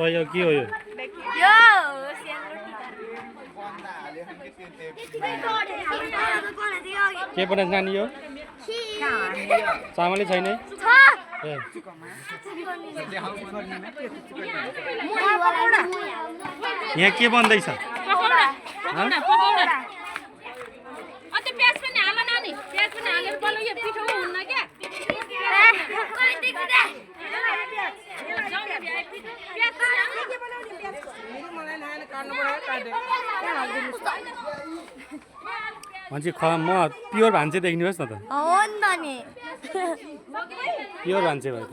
यो के हो यो के बनाइस नानी यो चामलै छैन यहाँ के बन्दैछ मान्छे म प्योर भान्चे देखिनुहोस् न त प्योर भान्चे भयो त